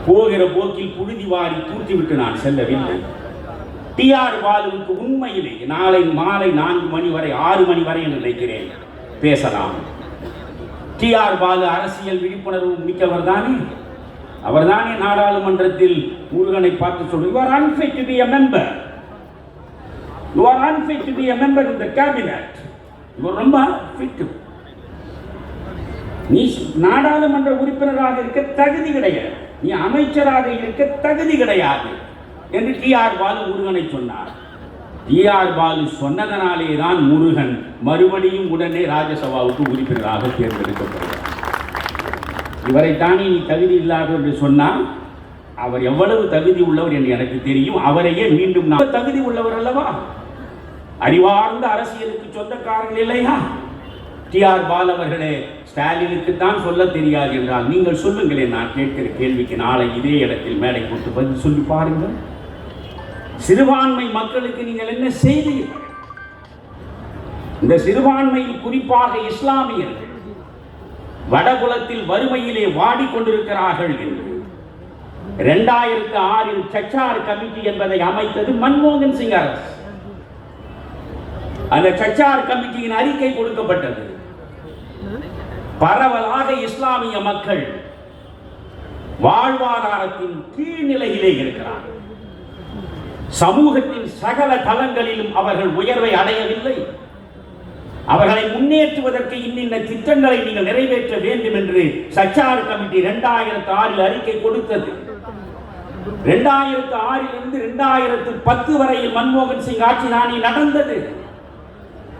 போகிற போக்கில் புழுதி வாரி தூற்றிவிட்டு நான் செல்லவில்லை. டிஆர் பாலுவுக்கு உண்மையிலே நாளை மாலை 4 மணி வரை 6 மணி வரை என்று நினைக்கிறேன் பேசலாம். டிஆர் பாலு அரசியல் விழிப்புணர்வு மிக்கவர் தானே. அவர் தானே நாடாளுமன்றத்தில் முருகனை பார்த்து சொல்லி, you are unfit to be a member, you are unfit to be a member of the cabinet, you are ரொம்ப fit, நீ நாடாளுமன்ற உறுப்பினராக இருக்க தகுதி கிடையாது, நீ அமைச்சராக இருக்க தகுதி கிடையாது என்று டிஆர் பாலு முருகனை சொன்னார். டிஆர் பாலு சொன்னதனாலே தான் முருகன் மறுபடியும் உடனே ராஜ்யசபாவுக்கு உறுப்பினராக தேர்ந்தெடுக்கப்படுகிறார். இவரைத்தானே நீ தகுதி இல்லாதவர் என்று சொன்னால் அவர் எவ்வளவு தகுதி உள்ளவர் என்று எனக்கு தெரியும். அவரையே மீண்டும் நான் தகுதி உள்ளவர் அல்லவா, அறிவார்ந்த அரசியலுக்கு சொந்தக்காரர்கள் இல்லையா? டிஆர் பாலு அவர்களே, ஸ்டாலினுக்கு தான் சொல்ல தெரியாது என்றால் நீங்கள் சொல்லுங்களேன். நான் கேட்கிற கேள்விக்கு நாளை இதே இடத்தில் மேடை போட்டு பதில் சொல்லி பாருங்கள். சிறுபான்மை மக்களுக்கு நீங்கள் என்ன செய்தீர்கள்? இந்த சிறுபான்மையில் குறிப்பாக இஸ்லாமியர்கள் வடகுலத்தில் வறுமையிலே வாடிக்கொண்டிருக்கிறார்கள் என்று 2006 சச்சார் கமிட்டி என்பதை அமைத்தது மன்மோகன் சிங் அரசு. அந்த சச்சார் கமிட்டியின் அறிக்கை கொடுக்கப்பட்டது. பரவலாக இஸ்லாமிய மக்கள் வாழ்வாதாரத்தின் கீழ்நிலையிலே இருக்கிறார்கள். சமூகத்தின் சகல தளங்களிலும் அவர்கள் உயர்வை அடையவில்லை. அவர்களை முன்னேற்றுவதற்கு இன்னின்ன திட்டங்களை நீங்கள் நிறைவேற்ற வேண்டும் என்று சச்சார் கமிட்டி 2006 அறிக்கை கொடுத்தது. 2006 இருந்து 2010 வரையில் மன்மோகன் சிங் ஆட்சி நாணி நடந்தது.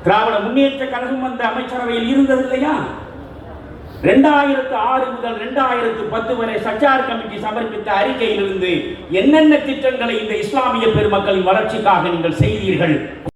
திராவிட முன்னேற்ற கழகம் அந்த அமைச்சரவையில் இருந்தது இல்லையா? 2006 முதல் 2010 வரை சச்சார் கமிட்டி சமர்ப்பித்த அறிக்கையிலிருந்து என்னென்ன திட்டங்களை இந்த இஸ்லாமிய பெருமக்களின் வளர்ச்சிக்காக நீங்கள் செய்தீர்கள்?